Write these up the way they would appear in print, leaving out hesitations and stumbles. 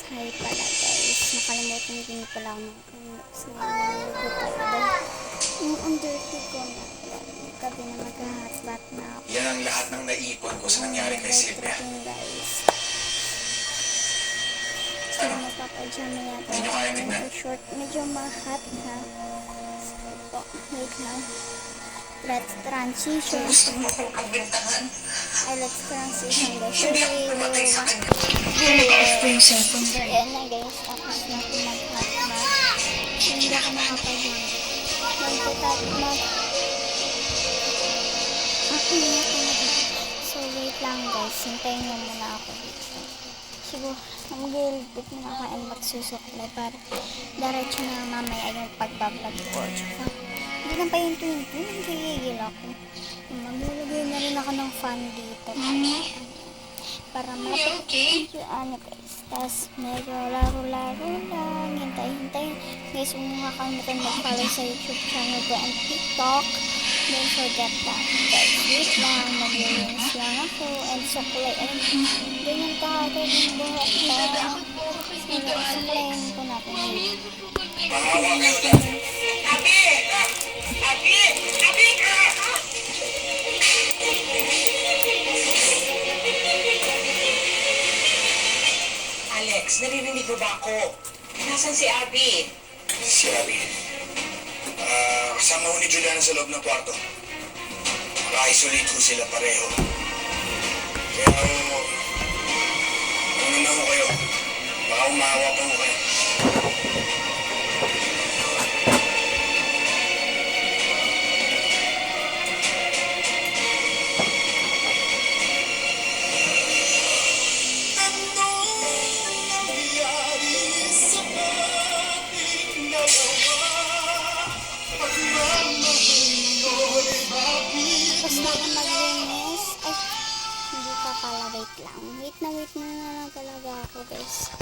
Hi pala guys, nakalimutan din pala ako nalulugo tayo dahil yung dirty ko na gabi na mag-hotbat na ako. Yan ang lahat ng naipon ko sa nangyari kay Silvia. Guys, so mapapajama yata Hindi nyo kaya tignan? short, medyo ma-hot ha. So, wait lang, let's transition. Gusto mo kong pagbintangan? Let's transition guys. Ayan na guys, tapos na ako mag-hotbat. Hindi ako makapag-hotbat. So wait lang guys, hintayin nyo muna ako dito. Siguro, mag-ilipit muna ako and magsusuklay para diretso na mamaya yung pagbablog ko. Tsaka, hindi lang pa yung 20, nagigigil ako. Maglulagay na rin ako ng fan dito. Para malapit ano guys. Tapos medyo laro-laro lang. Hintay-hintay. Guys, huwag mo kakalimutan mag-follow sa YouTube channel ko and TikTok. Don't forget that. Guys, wait lang. Mag-release lang ako. And suklay. And ganyan kahagad yung buhok ko. Suklayin ko natin. Alex, naririnig mo ba ako? Nasaan si Abby? Si Abby. Kasama ko ni Juliana sa loob ng kwarto. Naka-isolate ko sila pareho. Kaya ano na ho kayo? Baka umawa pa ho kayo. Tapos na ako mag-linis. Ay, hindi pa pala. Wait lang. Wait na lang talaga ako guys.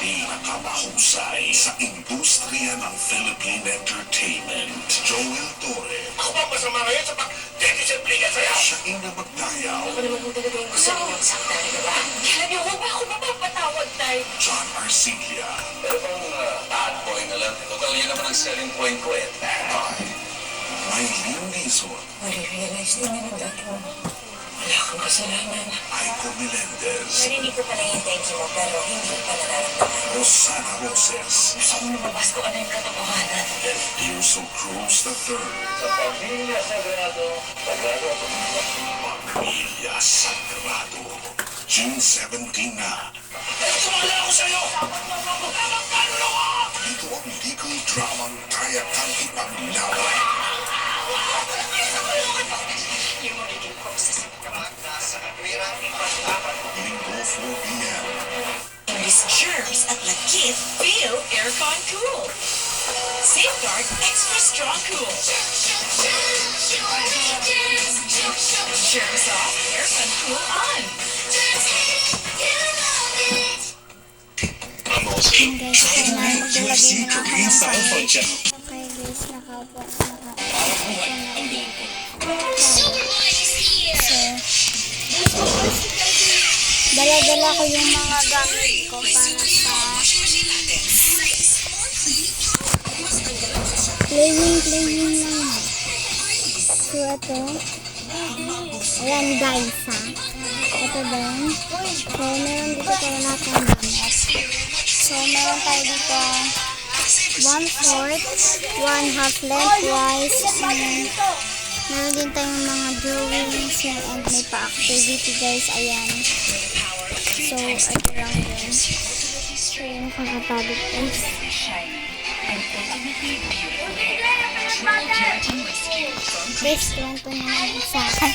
Pinakamahusay sa industriya ng Philippine Entertainment, Joel Torre. Ako ba masama ngayon sa pag-didisiplina sa'yo? Siya ay namagdayaw. Ako naman kung talaga yung gusto ninyong saktan, di ba? Kaya niyo, huwag ba ako mapapatawad, Tay? John Arcilla. Pero bang bad boy na lang. Total yun naman ang selling point ko eh. Maylene Dizon. Marirealize din niyo na ko. Wala akong kasalanan. Aiko Melendez. Narinig ko pala yung thank you mo, pero hindi ko pa nararamdaman. Rosana Roses. Gusto kong lumabas ko ano yung katotohanan. And Tirso Cruz III. Sa pamilya sagrado, sagrado ako. Pamilya Sagrado. June 17 na. Sumala ako sa'yo! Tamang kaluluwa! Ito ang legal dramang kaya kang ipaglaban. Yung magiging process. Linggo 4 p.m. English germs at Lakit feel aircon cool. Safeguard extra strong cool. Germs off, aircon cool on. Yung guys, kaya na maglalagay na ako ng fan. channel. Okay guys, nakaupo. Dala-dala ko yung mga gamit ko para sa playing lang. So ito, ayan guys ha. Ito din. So meron dito tayo lahat ng gamit. So meron tayo dito 1/4, 1/2 lengthwise, and meron din tayong mga drawings and may pa-activity guys, ayan. So, ito lang din. So, yung kakatabi guys. Best friend ko na naman sa akin.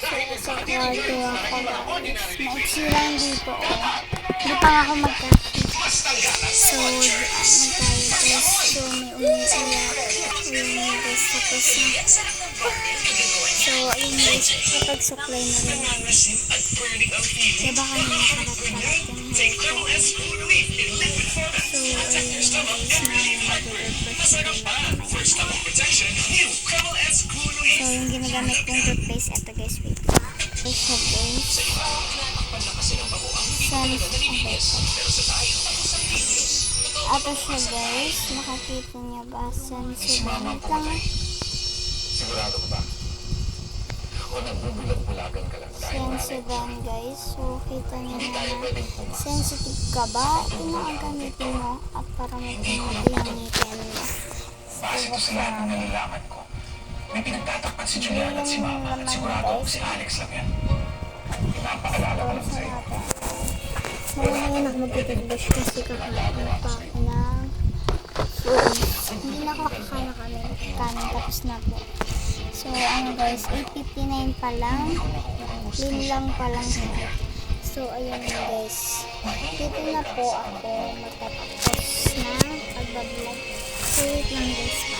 So, sa kwarto ako guys. Maiksi lang dito, oh. Hindi pa ako magkakit. So, ano tayo guys. So, may umiiyak. Ayun guys, tapos na. So, ayun guys, kapag suklay na rin ako. Kaya baka na nakalat-kalat yung hair ko. So, ayun guys, na mag-refresh na rin ako. So, yung ginagamit kong toothpaste, eto guys, wait. Ito siya guys. Ito siya guys. Makakita niya ba? Sensitive lang. Sigurado ka ba? O nagbubulag-bulagan ka lang dahil malay Sensitive guys. So, kita niyo naman. Sensitive ka ba? Ito na ang gamitin mo. At para magpinagin ang ngipin mo. Base ito sa lahat ng nalalaman ko. May pinagtatakpan si Julian at si Mama at sigurado ako si Alex lang yan. Pinapaalala ko lang sa'yo. Ngayon ako magtutubos kasi kakain pa ako ng food. Hindi na ako kakain kami. Kanin tapos na po. So, ano guys, 8:59 pa lang. Yun lang pa lang siya. So, ayun guys. Dito na po ako matapos na pagbablog. So, wait lang guys pa.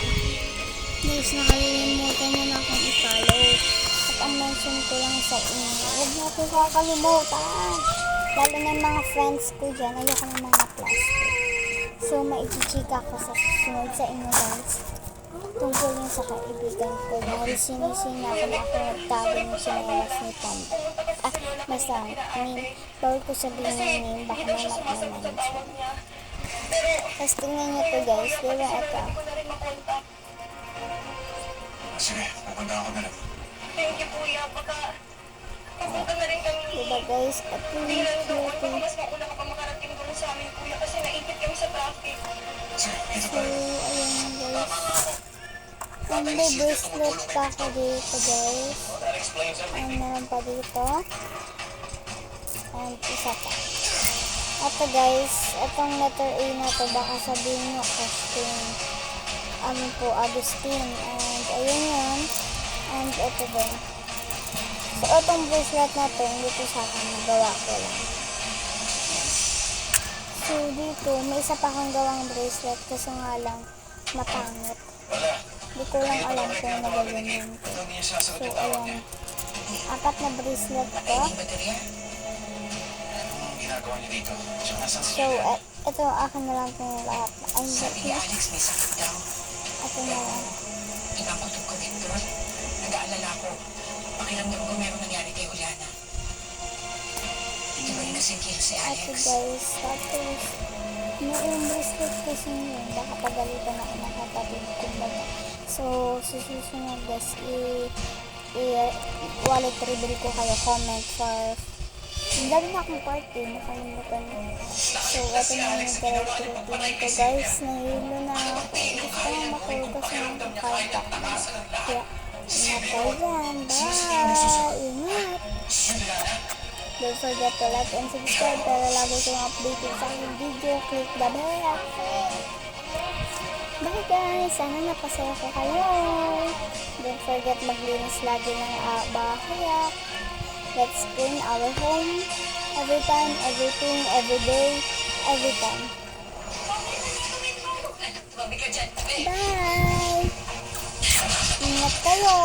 Guys, nakalimutan nyo na akong i-follow. At ang mention ko lang sa inyo, huwag mo ako kakalimutan. Lalo na yung mga friends ko dyan, ayoko ng mga plastic. So, maichichika ko sa susunod sa inyo guys. Tungkol yun sa kaibigan ko. Dahil sinisina ko na ako nagtago ng sinelas ni Tom. Basta, bawal ko sabihin yung name, baka mamat naman siya. Tapos tingnan nyo to guys, diba ito? Sige, pupunta ako na lang. Thank you, Kuya. Baka papunta na rin kami. Diba guys, at yung cute. Mas mauna ka pa makarating doon sa amin, Kuya, kasi naipit kami sa traffic. Sige, dito So, pa rin. ayun guys. And may bracelet pa ako dito guys. And meron pa dito. And isa pa. Ito guys, itong letter A na to, baka sabihin nyo costume. Ano po, Agustin. And ayun yun. And ito din. So, itong bracelet na to, hindi to sa akin, nagawa ko lang. So, dito, may isa pa akong gawang bracelet kasi nga lang, mapangit. Hindi ko lang alam kung nagaganyan ko. So, ayan. 4 na bracelet ko. Anong ginagawa niyo dito? Siya nasaan si So, Julian? ito, akin na lang itong lahat. Ay, Sabi ni hindi. Alex may sakit daw. Ito na lang. Pinakutog ko, Victor. Nag-aalala ko. Pakiramdam ko meron nangyari kay Juliana. Hindi ba rin kasing kilo si Ito Alex? guys, tapos, yung bracelet kasi yun, baka pagalitan ako ng kapatid ko baga. So, susunod guys, wallet reveal ko kayo, comment for ang dami na akong party, nakalimutan mo. So, ito na yung direct routine ko guys, nahilo na ako. Gusto ko na matulog kasi ng kanta ko. Kaya, ingat kayo dyan, bye! Ingat! Don't forget to like and subscribe para lagi kayong updated sa aking video. Click the bell. Bye guys! Sana napasaya ko kayo. Don't forget maglinis lagi ng bahay. Let's clean our home. Every time, everything, every day, every time. Bye! Ingat kayo!